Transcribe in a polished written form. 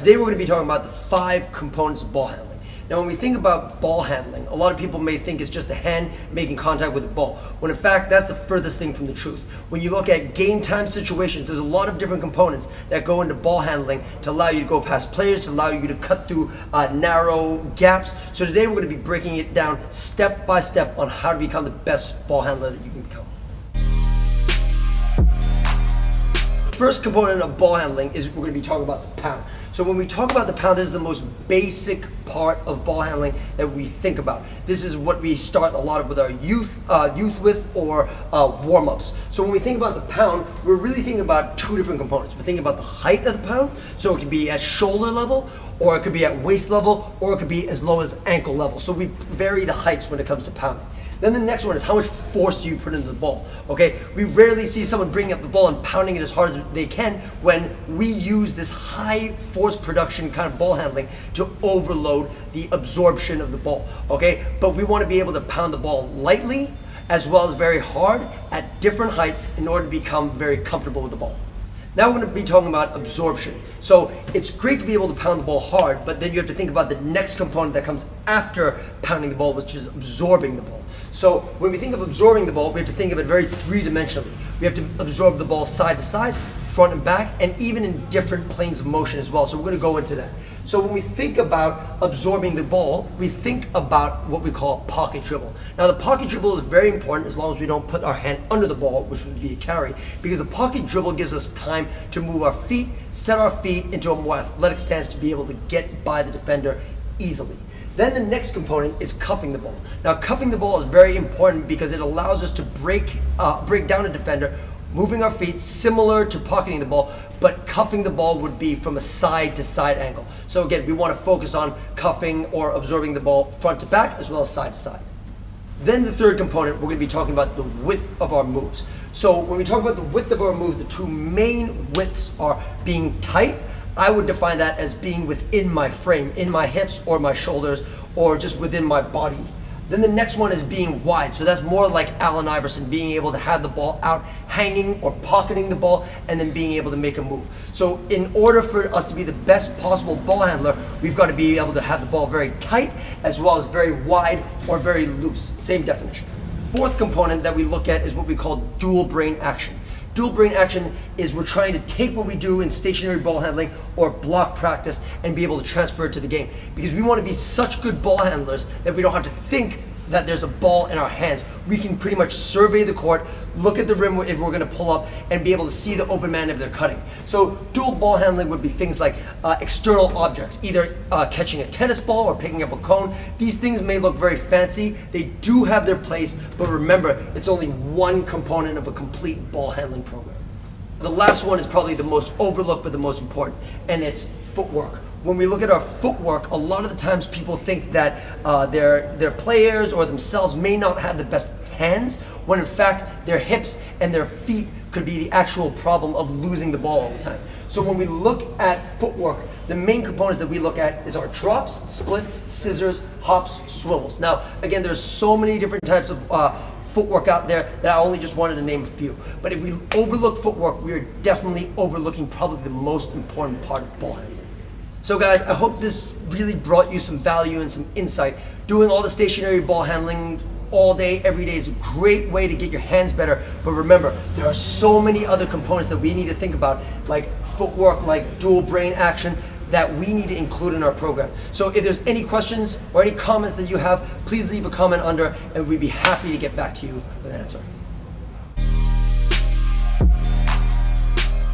today we're going to be talking about the 5 components of ball handling. Now when we think about ball handling, a lot of people may think it's just the hand making contact with the ball, when in fact that's the furthest thing from the truth. When you look at game time situations, there's a lot of different components that go into ball handling to allow you to go past players, to allow you to cut through narrow gaps. So today we're going to be breaking it down step by step on how to become the best ball handler that you can become. First component of ball handling is we're going to be talking about the pound. So when we talk about the pound, this is the most basic part of ball handling that we think about. This is what we start a lot of with our youth with, or warm-ups. So when we think about the pound, we're really thinking about 2 different components. We're thinking about the height of the pound, so it can be at shoulder level, or it could be at waist level, or it could be as low as ankle level. So we vary the heights when it comes to pounding. Then the next one is how much force do you put into the ball, okay? We rarely see someone bringing up the ball and pounding it as hard as they can when we use this high force production kind of ball handling to overload the absorption of the ball, okay? But we want to be able to pound the ball lightly as well as very hard at different heights in order to become very comfortable with the ball. Now we're going to be talking about absorption. So it's great to be able to pound the ball hard, but then you have to think about the next component that comes after pounding the ball, which is absorbing the ball. So when we think of absorbing the ball, we have to think of it very 3-dimensionally. We have to absorb the ball side to side, front and back, and even in different planes of motion as well. So we're going to go into that. So when we think about absorbing the ball, we think about what we call a pocket dribble. Now the pocket dribble is very important as long as we don't put our hand under the ball, which would be a carry, because the pocket dribble gives us time to move our feet, set our feet into a more athletic stance to be able to get by the defender easily. Then the next component is cuffing the ball. Now cuffing the ball is very important because it allows us to break down a defender, moving our feet similar to pocketing the ball, but cuffing the ball would be from a side to side angle. So again, we want to focus on cuffing or absorbing the ball front to back as well as side to side. Then the third component, we're going to be talking about the width of our moves. So when we talk about the width of our moves, the 2 main widths are being tight. I would define that as being within my frame, in my hips or my shoulders, or just within my body. Then the next one is being wide. So that's more like Allen Iverson, being able to have the ball out, hanging or pocketing the ball, and then being able to make a move. So in order for us to be the best possible ball handler, we've got to be able to have the ball very tight, as well as very wide or very loose. Same definition. Fourth component that we look at is what we call dual brain action. Dual brain action is we're trying to take what we do in stationary ball handling or block practice and be able to transfer it to the game. Because we want to be such good ball handlers that we don't have to think that there's a ball in our hands. We can pretty much survey the court, look at the rim if we're going to pull up, and be able to see the open man if they're cutting. So dual ball handling would be things like external objects, either catching a tennis ball or picking up a cone. These things may look very fancy. They do have their place, but remember, it's only one component of a complete ball handling program. The last one is probably the most overlooked but the most important, and it's footwork. When we look at our footwork, a lot of the times people think that their players or themselves may not have the best hands, when in fact their hips and their feet could be the actual problem of losing the ball all the time. So when we look at footwork, the main components that we look at is our drops, splits, scissors, hops, swivels. Now again, there's so many different types of footwork out there that I only just wanted to name a few. But if we overlook footwork, we are definitely overlooking probably the most important part of ball handling. So guys, I hope this really brought you some value and some insight. Doing all the stationary ball handling all day, every day is a great way to get your hands better. But remember, there are so many other components that we need to think about, like footwork, like dual brain action, that we need to include in our program. So if there's any questions or any comments that you have, please leave a comment under and we'd be happy to get back to you with an answer.